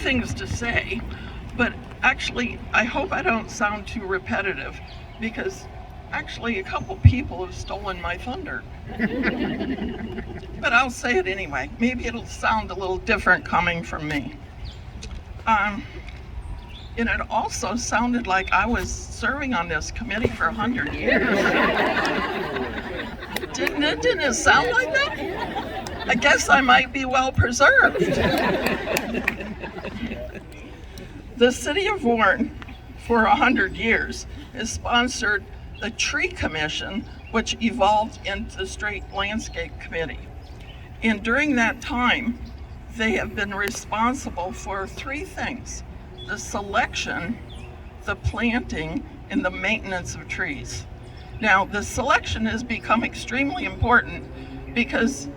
things to say, but actually I hope I don't sound too repetitive, because actually a couple people have stolen my thunder. But I'll say it anyway. Maybe it'll sound a little different coming from me. And it also sounded like I was serving on this committee for 100 years. Didn't it sound like that? I guess I might be well preserved. The city of Warren, for 100 years, has sponsored the Tree Commission, which evolved into the Straight Landscape Committee. And during that time, they have been responsible for three things: the selection, the planting, and the maintenance of trees. Now, the selection has become extremely important because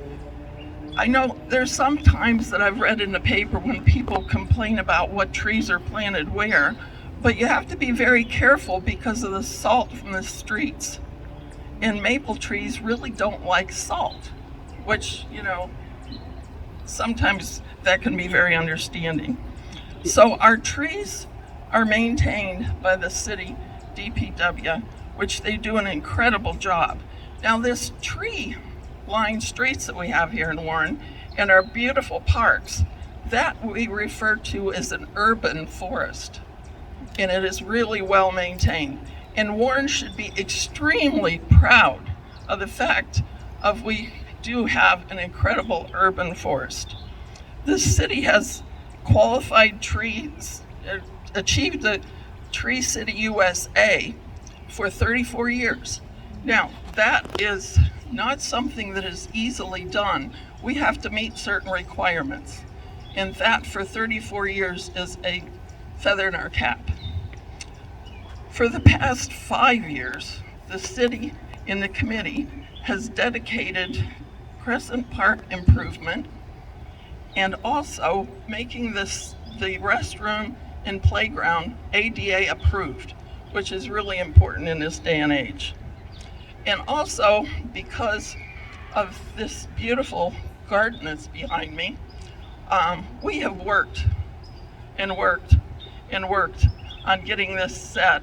I know there's some times that I've read in the paper when people complain about what trees are planted where, but you have to be very careful because of the salt from the streets. And maple trees really don't like salt, which, sometimes that can be very understanding. So our trees are maintained by the city DPW, which they do an incredible job. Now, this tree-lined streets that we have here in Warren and our beautiful parks, that we refer to as an urban forest, and it is really well maintained. And Warren should be extremely proud of the fact of we do have an incredible urban forest. The city has qualified trees, achieved the Tree City USA for 34 years. Now, that is not something that is easily done. We have to meet certain requirements, and that for 34 years is a feather in our cap. For the past 5 years, the city and the committee has dedicated Crescent Park improvement and also making the restroom and playground ADA approved, which is really important in this day and age. And also, because of this beautiful garden that's behind me, we have worked and worked and worked on getting this set,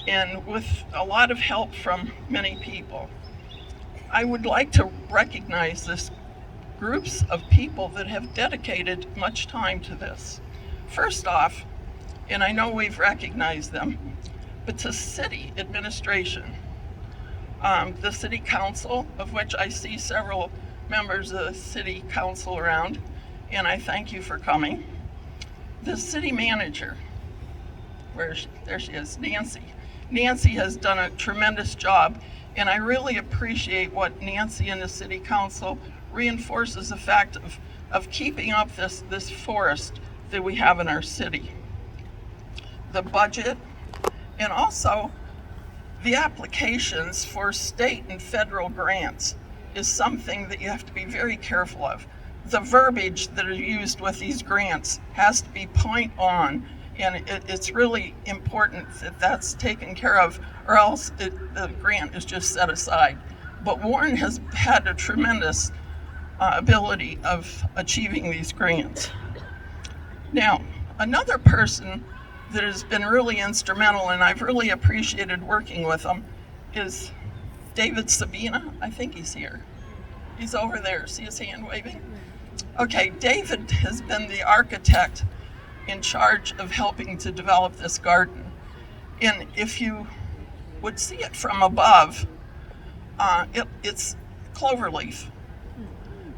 and with a lot of help from many people. I would like to recognize this groups of people that have dedicated much time to this. First off, and I know we've recognized them, but to city administration, the city council, of which I see several members of the city council around, and I thank you for coming. The city manager, there she is, Nancy. Nancy has done a tremendous job, and I really appreciate what Nancy and the city council reinforces the fact of keeping up this forest that we have in our city. The budget, and also the applications for state and federal grants is something that you have to be very careful of. The verbiage that are used with these grants has to be point on, and it's really important that that's taken care of, or else the grant is just set aside. But Warren has had a tremendous ability of achieving these grants. Now, another person that has been really instrumental, and I've really appreciated working with him, is David Sabina. I think he's here. He's over there. See his hand waving? Okay, David has been the architect in charge of helping to develop this garden. And if you would see it from above, it's cloverleaf,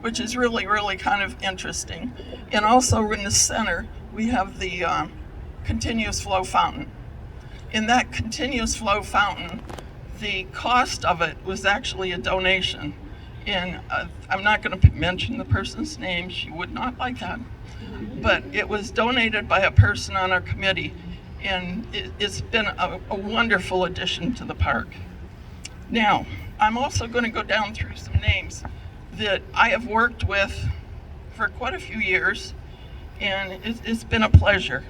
which is really, really kind of interesting. And also in the center, we have the continuous flow fountain. In that continuous flow fountain, the cost of it was actually a donation. And I'm not going to mention the person's name, she would not like that. But it was donated by a person on our committee, and it's been a wonderful addition to the park. Now, I'm also going to go down through some names that I have worked with for quite a few years, and it's been a pleasure.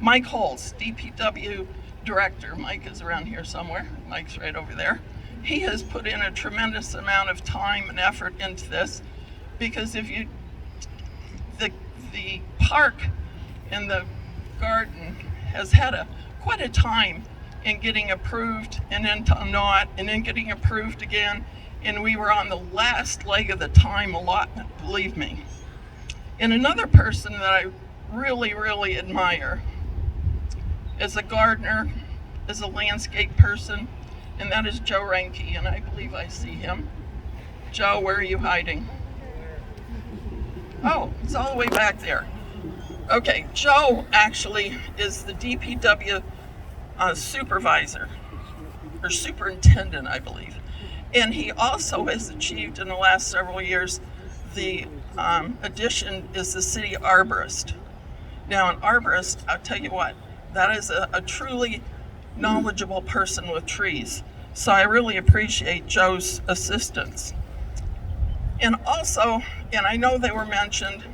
Mike Holtz, DPW Director. Mike is around here somewhere. Mike's right over there. He has put in a tremendous amount of time and effort into this, because if you, the park in the garden has had quite a time in getting approved and then not, and then getting approved again. And we were on the last leg of the time allotment, believe me. And another person that I really, really admire is a gardener, is a landscape person, and that is Joe Reinke, and I believe I see him. Joe, where are you hiding? Oh, it's all the way back there. Okay, Joe actually is the DPW supervisor, or superintendent, I believe. And he also has achieved in the last several years the addition is the city arborist. Now, an arborist, I'll tell you what, that is a truly knowledgeable person with trees. So I really appreciate Joe's assistance. And also, and I know they were mentioned,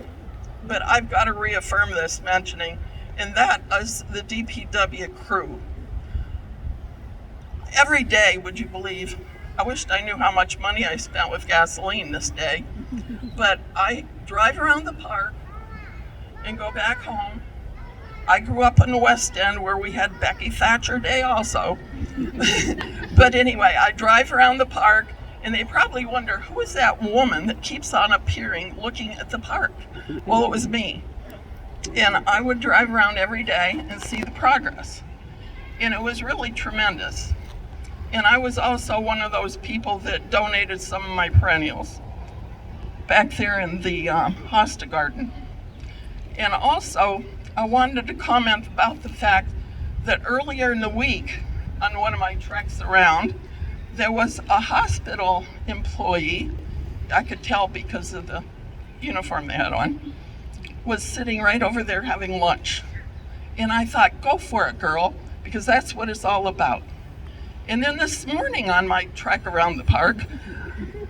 but I've got to reaffirm this mentioning, and that is the DPW crew. Every day, would you believe, I wished I knew how much money I spent with gasoline this day, but I drive around the park and go back home. I grew up in the West End where we had Becky Thatcher Day also. But anyway, I drive around the park and they probably wonder, who is that woman that keeps on appearing looking at the park? Well, it was me. And I would drive around every day and see the progress. And it was really tremendous. And I was also one of those people that donated some of my perennials back there in the hosta garden. And also, I wanted to comment about the fact that earlier in the week, on one of my treks around, there was a hospital employee, I could tell because of the uniform they had on, was sitting right over there having lunch. And I thought, go for it, girl, because that's what it's all about. And then this morning on my trek around the park,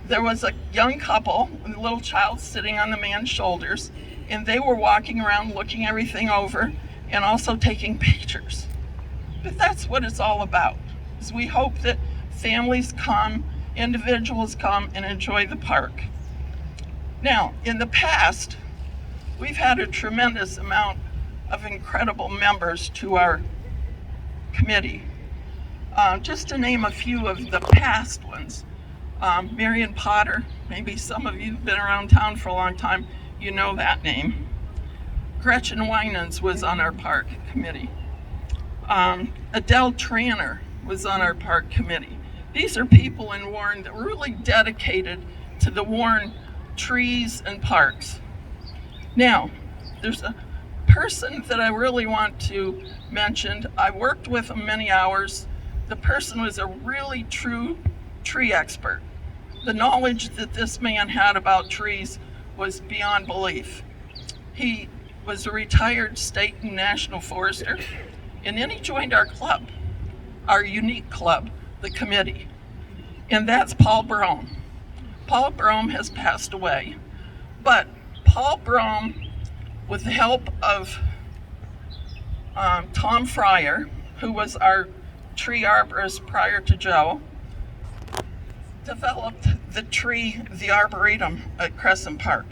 there was a young couple with a little child sitting on the man's shoulders, and they were walking around looking everything over and also taking pictures. But that's what it's all about, is we hope that families come, individuals come and enjoy the park. Now, in the past, we've had a tremendous amount of incredible members to our committee. Just to name a few of the past ones, Marion Potter, maybe some of you have been around town for a long time, you know that name. Gretchen Winans was on our park committee. Adele Tranner was on our park committee. These are people in Warren that were really dedicated to the Warren trees and parks. Now, there's a person that I really want to mention. I worked with him many hours. The person was a really true tree expert. The knowledge that this man had about trees was beyond belief. He was a retired state and national forester, and then he joined our club, our unique club, the committee, and that's Paul Brome. Paul Brome has passed away, but Paul Brome, with the help of Tom Fryer, who was our tree arborist prior to Joe, developed the arboretum at Crescent Park.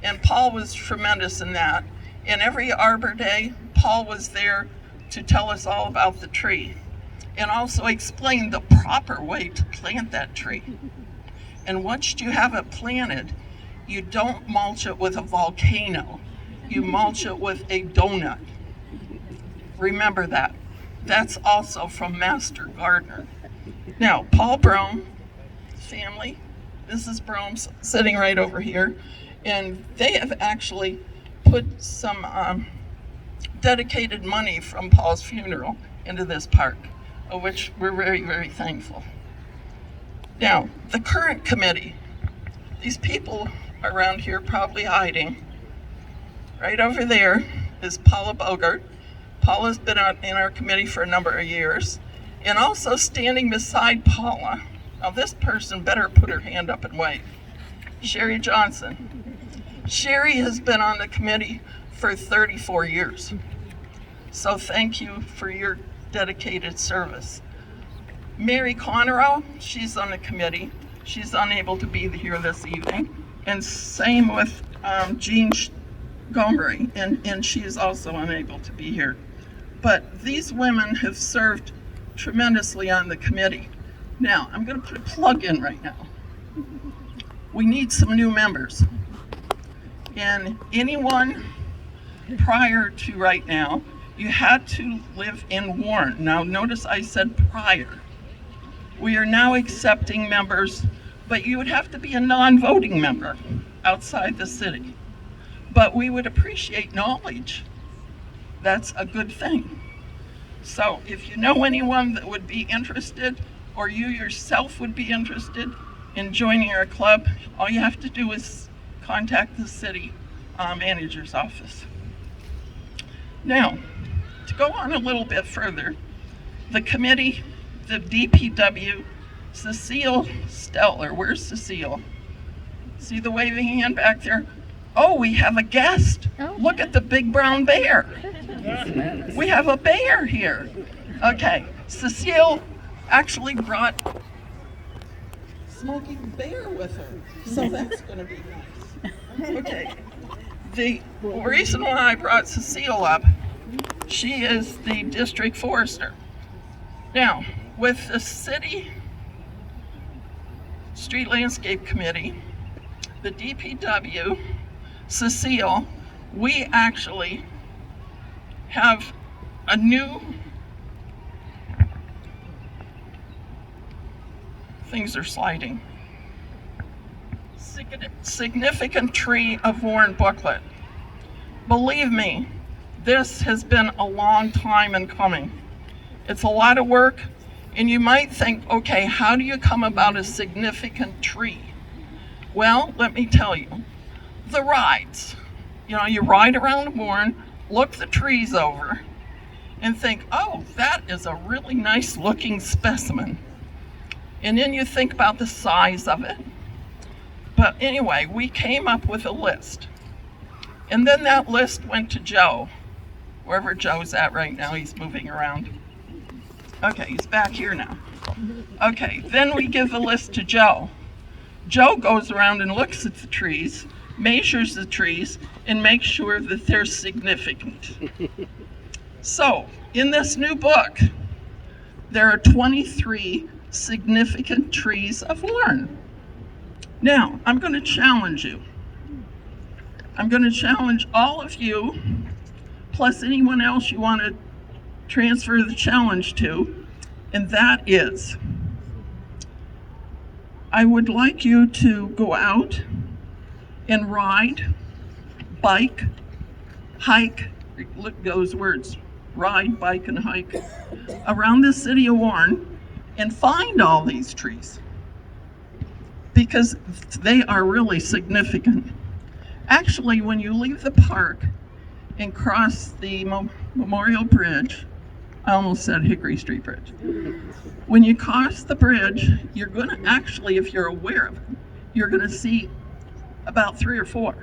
And Paul was tremendous in that. And every Arbor Day, Paul was there to tell us all about the tree and also explain the proper way to plant that tree. And once you have it planted, you don't mulch it with a volcano. You mulch it with a donut. Remember that. That's also from Master Gardener. Now, Paul Brome, family, Mrs. Brome's sitting right over here, and they have actually put some dedicated money from Paul's funeral into this park, of which we're very, very thankful. Now, the current committee, these people around here probably hiding. Right over there is Paula Bogart. Paula's been in our committee for a number of years. And also standing beside Paula, now this person better put her hand up and wave, Sherry Johnson. Sherry has been on the committee for 34 years. So thank you for your dedicated service. Mary Conroe, she's on the committee. She's unable to be here this evening. And same with Jean Gomery, and she is also unable to be here. But these women have served tremendously on the committee. Now, I'm going to put a plug in right now. We need some new members. And anyone prior to right now, you had to live in Warren. Now, notice I said prior. We are now accepting members, but you would have to be a non-voting member outside the city. But we would appreciate knowledge. That's a good thing. So if you know anyone that would be interested, or you yourself would be interested in joining our club, all you have to do is contact the city manager's office. Now, to go on a little bit further, the committee, the DPW, Cecile Steller, where's Cecile? See the waving hand back there? Oh, we have a guest. Look at the big brown bear. We have a bear here. Okay, Cecile actually brought Smokey the Bear with her, so that's going to be nice. Okay, the reason why I brought Cecile up, she is the district forester. Now, with the city street landscape committee, the DPW, Cecile, we actually have a new, things are sliding, significant tree of Warren booklet. Believe me, this has been a long time in coming. It's a lot of work, and you might think, okay, how do you come about a significant tree? Well, let me tell you, the rides. You know, you ride around Warren, look the trees over, and think, oh, that is a really nice looking specimen. And then you think about the size of it. But anyway, we came up with a list. And then that list went to Joe, wherever Joe's at right now, he's moving around. Okay, he's back here now. Okay, then we give the list to Joe. Joe goes around and looks at the trees, measures the trees, and makes sure that they're significant. So, in this new book, there are 23 significant trees of Warren. Now, I'm going to challenge you. I'm going to challenge all of you, plus anyone else you want to transfer the challenge to, and that is, I would like you to go out and ride, bike, hike, look those words, ride, bike, and hike, around the city of Warren and find all these trees, because they are really significant. Actually, when you leave the park and cross the Memorial Bridge, I almost said Hickory Street Bridge. When you cross the bridge, you're going to actually, if you're aware of it, you're going to see about 3 or 4.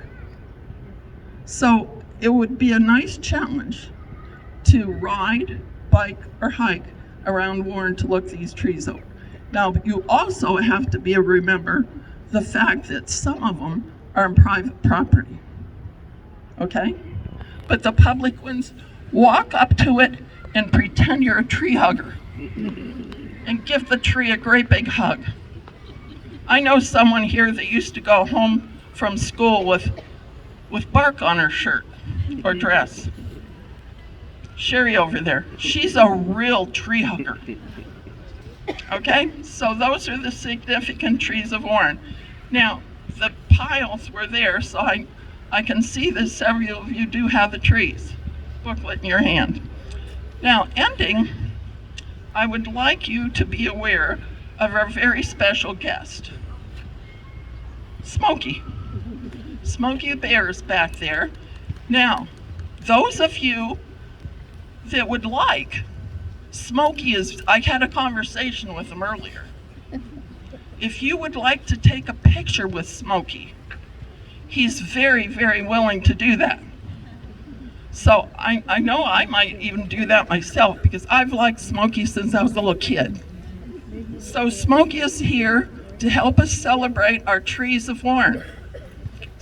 So it would be a nice challenge to ride, bike, or hike around Warren to look these trees over. Now, you also have to remember the fact that some of them are on private property, okay? But the public ones, walk up to it and pretend you're a tree hugger and give the tree a great big hug. I know someone here that used to go home from school with bark on her shirt or dress. Sherry over there, she's a real tree hugger. Okay, so those are the significant trees of Warren. Now, the piles were there, so I can see that several of you do have the trees booklet in your hand. Now, ending, I would like you to be aware of our very special guest, Smokey. Smokey the Bear is back there. Now, those of you that would like, Smokey I had a conversation with him earlier. If you would like to take a picture with Smokey, he's very, very willing to do that. So I know I might even do that myself because I've liked Smokey since I was a little kid. So Smokey is here to help us celebrate our trees of Warren.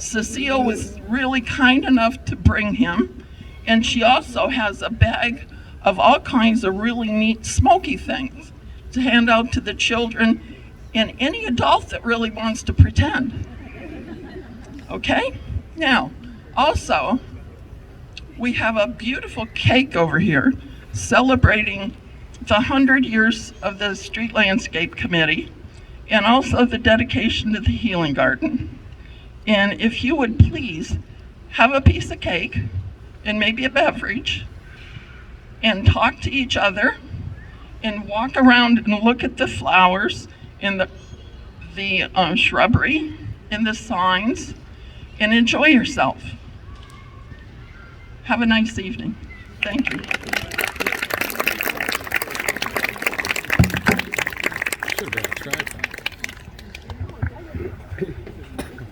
Cecile was really kind enough to bring him, and she also has a bag of all kinds of really neat smoky things to hand out to the children and any adult that really wants to pretend. Okay? Now, also, we have a beautiful cake over here celebrating the 100 years of the Street Landscape Committee and also the dedication to the Healing Garden. And if you would please have a piece of cake and maybe a beverage and talk to each other and walk around and look at the flowers and the shrubbery and the signs and enjoy yourself. Have a nice evening. Thank you.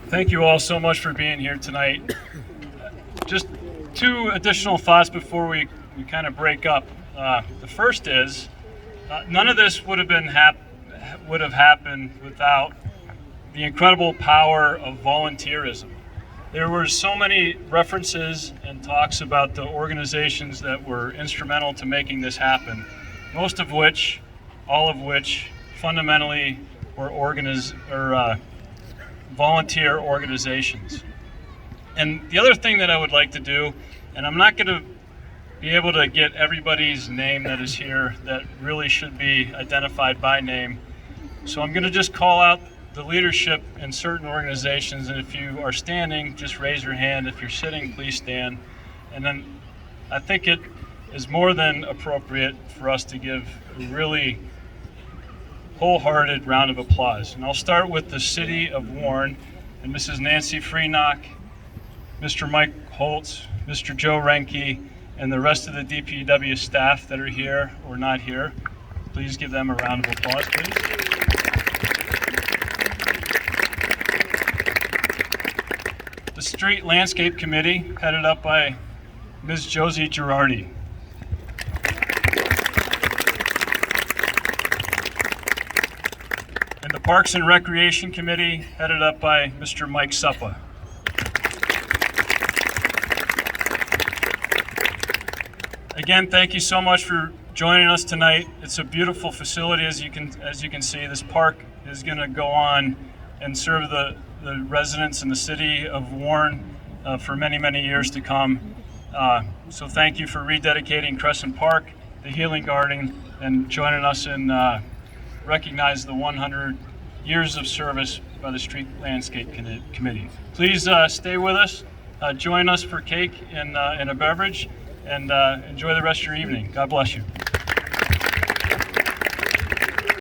Thank you all so much for being here tonight. Just two additional thoughts before we kind of break up. The first is, none of this would have happened without the incredible power of volunteerism. There were so many references and talks about the organizations that were instrumental to making this happen, most of which, all of which, fundamentally were volunteer organizations. And the other thing that I would like to do, and I'm not going to be able to get everybody's name that is here that really should be identified by name, so I'm going to just call out the leadership in certain organizations, and if you are standing, just raise your hand. If you're sitting, please stand. And then I think it is more than appropriate for us to give a really wholehearted round of applause. And I'll start with the City of Warren and Mrs. Nancy Freenock, Mr. Mike Holtz, Mr. Joe Renke, and the rest of the DPW staff that are here or not here. Please give them a round of applause, please. The Street Landscape Committee, headed up by Ms. Josie Girardi. And the Parks and Recreation Committee, headed up by Mr. Mike Suppa. Again, thank you so much for joining us tonight. It's a beautiful facility, as you can see. This park is going to go on and serve the residents in the city of Warren for many, many years to come. So thank you for rededicating Crescent Park, the Healing Garden, and joining us in recognize the 100 years of service by the Street Landscape Committee. Please stay with us, join us for cake and a beverage, and enjoy the rest of your evening. God bless you.